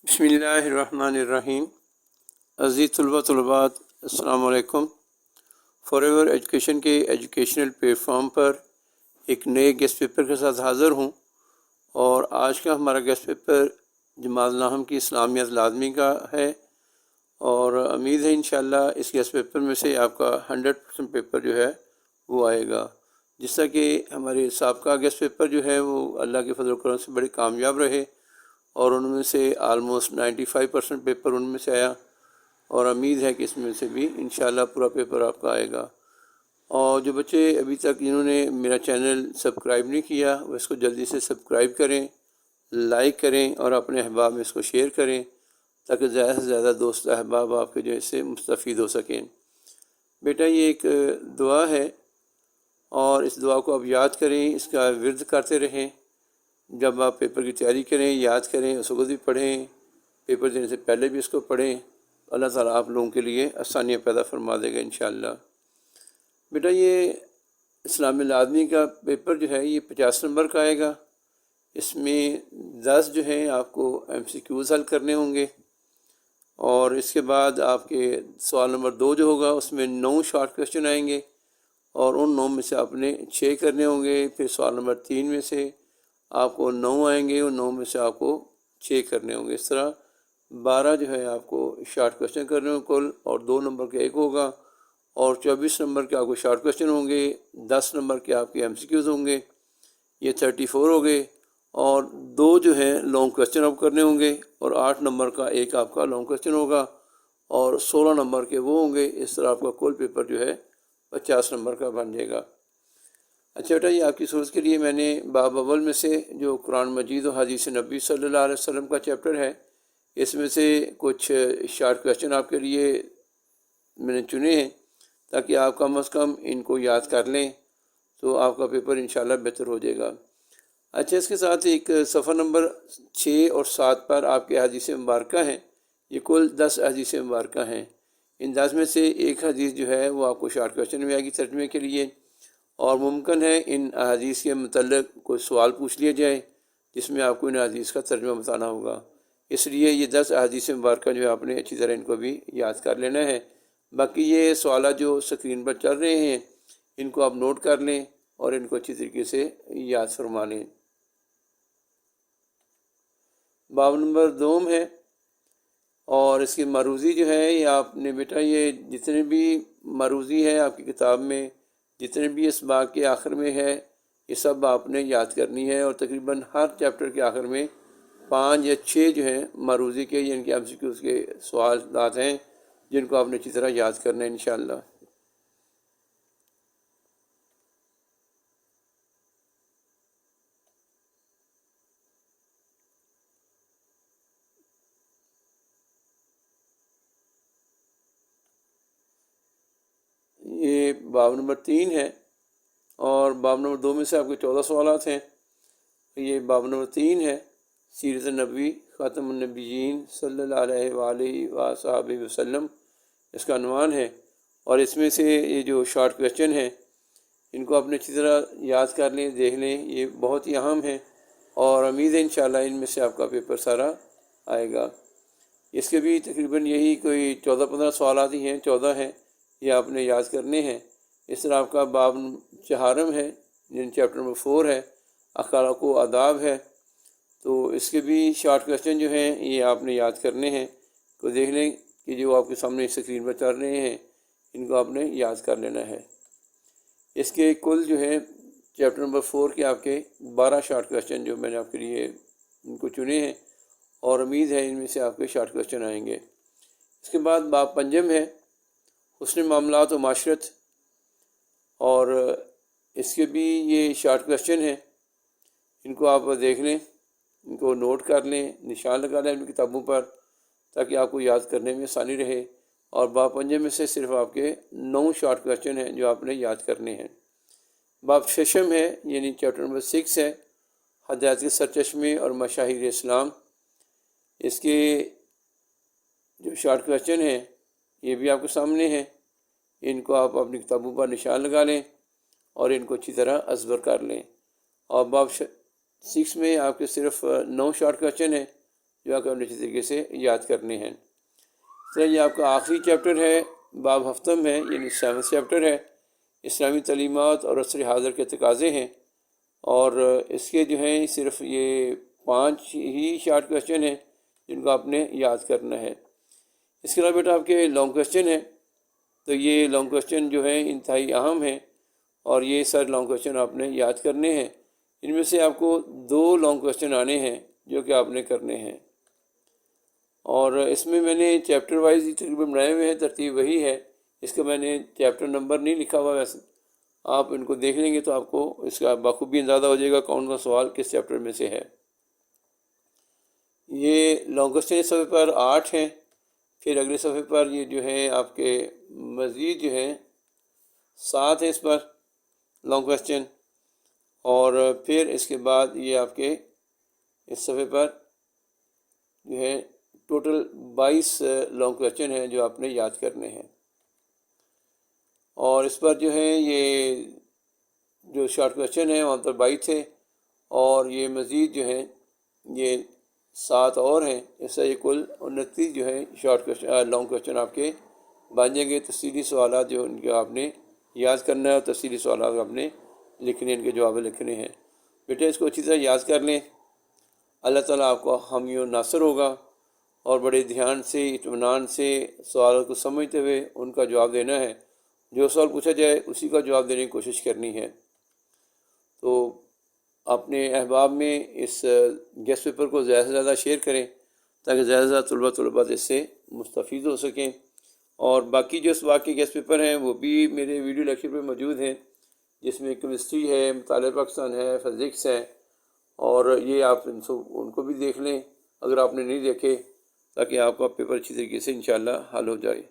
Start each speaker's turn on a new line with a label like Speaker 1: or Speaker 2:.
Speaker 1: بسم اللہ الرحمن الرحیم۔ عزیز طلبات السلام علیکم۔ فار ایور ایجوکیشن کے ایجوکیشنل پلیٹ فارم پر ایک نئے گیسٹ پیپر کے ساتھ حاضر ہوں، اور آج کا ہمارا گیسٹ پیپر جماعت النحم کی اسلامیات لازمی کا ہے، اور امید ہے انشاءاللہ اس گیسٹ پیپر میں سے آپ کا 100% پیپر جو ہے وہ آئے گا۔ جس طرح کہ ہمارے سابقہ گیسٹ پیپر جو ہے وہ اللہ کے فضل و کرم سے بڑے کامیاب رہے، اور ان میں سے آلموسٹ 95% پیپر ان میں سے آیا، اور امید ہے کہ اس میں سے بھی انشاءاللہ پورا پیپر آپ کا آئے گا۔ اور جو بچے ابھی تک جنہوں نے میرا چینل سبسکرائب نہیں کیا وہ اس کو جلدی سے سبسکرائب کریں، لائک کریں، اور اپنے احباب میں اس کو شیئر کریں تاکہ زیادہ سے زیادہ دوست احباب آپ کے جو اس سے مستفید ہو سکیں۔ بیٹا یہ ایک دعا ہے، اور اس دعا کو آپ یاد کریں، اس کا ورد کرتے رہیں۔ جب آپ پیپر کی تیاری کریں یاد کریں، اس وقت بھی پڑھیں، پیپر دینے سے پہلے بھی اس کو پڑھیں۔ اللہ تعالیٰ آپ لوگوں کے لیے آسانیاں پیدا فرما دے گا انشاءاللہ۔ بیٹا یہ اسلام لازمی کا پیپر جو ہے یہ 50 نمبر کا آئے گا۔ اس میں 10 جو ہیں آپ کو MCQs حل کرنے ہوں گے، اور اس کے بعد آپ کے سوال نمبر 2 جو ہوگا اس میں 9 شارٹ کویسچن آئیں گے، اور ان 9 میں سے آپ نے 6 کرنے ہوں گے۔ پھر سوال نمبر 3 میں سے آپ کو 9 آئیں گے، ان 9 میں سے آپ کو 6 کرنے ہوں گے۔ اس طرح 12 جو ہے آپ کو شارٹ کویسچن کرنے ہوں کل، اور 2 نمبر کا ایک ہوگا، اور 24 نمبر کے آپ کو شارٹ کویسچن ہوں گے، 10 نمبر کے آپ کے MCQs ہوں گے، یہ 34 ہو گئے، اور 2 جو ہیں لانگ کویسچن آپ کرنے ہوں گے، اور 8 نمبر کا ایک آپ کا لانگ کویسچن ہوگا، اور 16 نمبر کے وہ ہوں گے۔ اس طرح آپ کا کل پیپر جو ہے 50 نمبر کا بن جائے گا۔ اچھا بیٹا یہ آپ کی سوچ کے لیے میں نے باب اول میں سے جو قرآن مجید و حدیث نبی صلی اللہ علیہ وسلم کا چیپٹر ہے، اس میں سے کچھ شارٹ کویسچن آپ کے لیے میں نے چنے ہیں تاکہ آپ کم از کم ان کو یاد کر لیں، تو آپ کا پیپر انشاءاللہ بہتر ہو جائے گا۔ اچھا اس کے ساتھ ایک صفحہ نمبر 6 اور 7 پر آپ کے حدیث مبارکہ ہیں، یہ کل 10 حدیث مبارکہ ہیں۔ ان 10 میں سے ایک حدیث جو ہے وہ آپ کو شارٹ کویسچن میں آئے گی ترجمے کے لیے، اور ممکن ہے ان احادیث کے متعلق کوئی سوال پوچھ لیا جائے جس میں آپ کو ان احادیث کا ترجمہ بتانا ہوگا۔ اس لیے یہ 10 احادیث مبارکہ جو ہے آپ نے اچھی طرح ان کو بھی یاد کر لینا ہے۔ باقی یہ سوالات جو سکرین پر چل رہے ہیں ان کو آپ نوٹ کر لیں اور ان کو اچھی طریقے سے یاد فرما لیں۔ باب نمبر 2 ہے، اور اس کی مروزی جو ہے یہ آپ نے بیٹا یہ جتنے بھی مروزی ہے آپ کی کتاب میں، جتنے بھی اس باغ کے آخر میں ہے، یہ سب آپ نے یاد کرنی ہے، اور تقریباً ہر چیپٹر کے آخر میں 5 یا 6 جو ہیں مروزی کے یعنی کہ MCQs کے سوالات ہیں جن کو آپ نے اچھی طرح یاد کرنا ہے انشاءاللہ۔ یہ باب نمبر 3 ہے، اور باب نمبر 2 میں سے آپ کے 14 سوالات ہیں۔ یہ باب نمبر 3 ہے، سیرت نبوی خاتم النبیین صلی اللہ علیہ وآلہ وصحبہ وسلم اس کا عنوان ہے، اور اس میں سے یہ جو شارٹ کویسچن ہیں ان کو آپ نے اچھی طرح یاد کر لیں، دیکھ لیں، یہ بہت ہی اہم ہیں، اور امید ہے انشاءاللہ ان میں سے آپ کا پیپر سارا آئے گا۔ اس کے بھی تقریباً یہی کوئی 14-15 سوالات ہی ہیں، 14 ہیں، یہ آپ نے یاد کرنے ہیں۔ اس طرح آپ کا باب چہارم ہے یعنی چیپٹر نمبر 4 ہے، اخلاق و آداب ہے، تو اس کے بھی شارٹ کویسچن جو ہیں یہ آپ نے یاد کرنے ہیں، تو دیکھ لیں کہ جو آپ کے سامنے اسکرین پر چل رہے ہیں ان کو آپ نے یاد کر لینا ہے۔ اس کے کل جو ہے چیپٹر نمبر 4 کے آپ کے 12 شارٹ کویسچن جو میں نے آپ کے لیے ان کو چنے ہیں، اور امید ہے ان میں سے آپ کے شارٹ کویسچن آئیں گے۔ اس کے بعد باب پنجم ہے، حسن معاملات و معاشرت، اور اس کے بھی یہ شارٹ کویسچن ہیں، ان کو آپ دیکھ لیں، ان کو نوٹ کر لیں، نشان لگا لیں اپنی کتابوں پر تاکہ آپ کو یاد کرنے میں آسانی رہے، اور باب پنجم میں سے صرف آپ کے 9 شارٹ کویسچن ہیں جو آپ نے یاد کرنے ہیں۔ باب ششم ہے یعنی چیپٹر نمبر 6 ہے، ہدایت کے سرچشمے اور مشاہیر اسلام، اس کے جو شارٹ کویسچن ہیں یہ بھی آپ کے سامنے ہیں، ان کو آپ اپنی کتابوں پر نشان لگا لیں اور ان کو اچھی طرح ازبر کر لیں۔ اور باب 6 میں آپ کے صرف 9 شارٹ کویسچن ہیں، جو آپ اچھی طریقے سے یاد کرنے ہیں۔ اس طرح یہ آپ کا آخری چیپٹر ہے، باب ہفتم ہے، یعنی 7 چیپٹر ہے، اسلامی تعلیمات اور عصر حاضر کے تقاضے ہیں، اور اس کے جو ہیں صرف یہ 5 ہی شارٹ کویسچن ہیں جن کو آپ نے یاد کرنا ہے۔ اس کے علاوہ بیٹا آپ کے لانگ کویسچن ہیں، تو یہ لانگ کویسچن جو ہیں انتہائی اہم ہیں، اور یہ سارے لانگ کویسچن آپ نے یاد کرنے ہیں۔ ان میں سے آپ کو 2 لانگ کویسچن آنے ہیں جو کہ آپ نے کرنے ہیں، اور اس میں میں نے چیپٹر وائز ہی تقریباً بنائے ہوئے ہیں، ترتیب وہی ہے، اس کا میں نے چیپٹر نمبر نہیں لکھا ہوا ویسے۔ آپ ان کو دیکھ لیں گے تو آپ کو اس کا بخوبی اندازہ ہو جائے گا کون سا سوال کس چیپٹر میں سے ہے۔ یہ لانگ کویسچن اس صفحے پر 8 ہیں، پھر اگلے صفحے پر یہ جو ہے آپ کے مزید جو ہے 7 ہے اس پر لانگ کویسچن، اور پھر اس کے بعد یہ آپ کے اس صفحے پر جو ہے ٹوٹل 22 لانگ کویسچن ہیں جو آپ نے یاد کرنے ہیں، اور اس پر جو ہے یہ جو شارٹ کویسچن ہیں وہاں پر 22 تھے، اور یہ مزید جو ہیں یہ 7 اور ہیں، اس سے یہ کل 29 جو ہے شارٹ کویسچن لانگ کویسچن آپ کے بن جائیں گے۔ تفصیلی سوالات جو ان کے آپ نے یاد کرنا ہے، اور تفصیلی سوالات آپ نے لکھنے، ان کے جواب لکھنے ہیں۔ بیٹا اس کو اچھی طرح یاد کر لیں، اللہ تعالیٰ آپ کو حامی و ناصر ہوگا، اور بڑے دھیان سے اطمینان سے سوالوں کو سمجھتے ہوئے ان کا جواب دینا ہے۔ جو سوال پوچھا جائے اسی کا جواب دینے کی کوشش کرنی ہے۔ تو اپنے احباب میں اس گیسٹ پیپر کو زیادہ سے زیادہ شیئر کریں تاکہ زیادہ سے زیادہ طلباء اس سے مستفید ہو سکیں، اور باقی جو اس باقی گیسٹ پیپر ہیں وہ بھی میرے ویڈیو لیکچر پہ موجود ہیں، جس میں کیمسٹری ہے، مطالعہ پاکستان ہے، فزکس ہے، اور یہ آپ ان کو بھی دیکھ لیں اگر آپ نے نہیں دیکھے، تاکہ آپ کا پیپر اچھی طریقے سے انشاءاللہ حل ہو جائے۔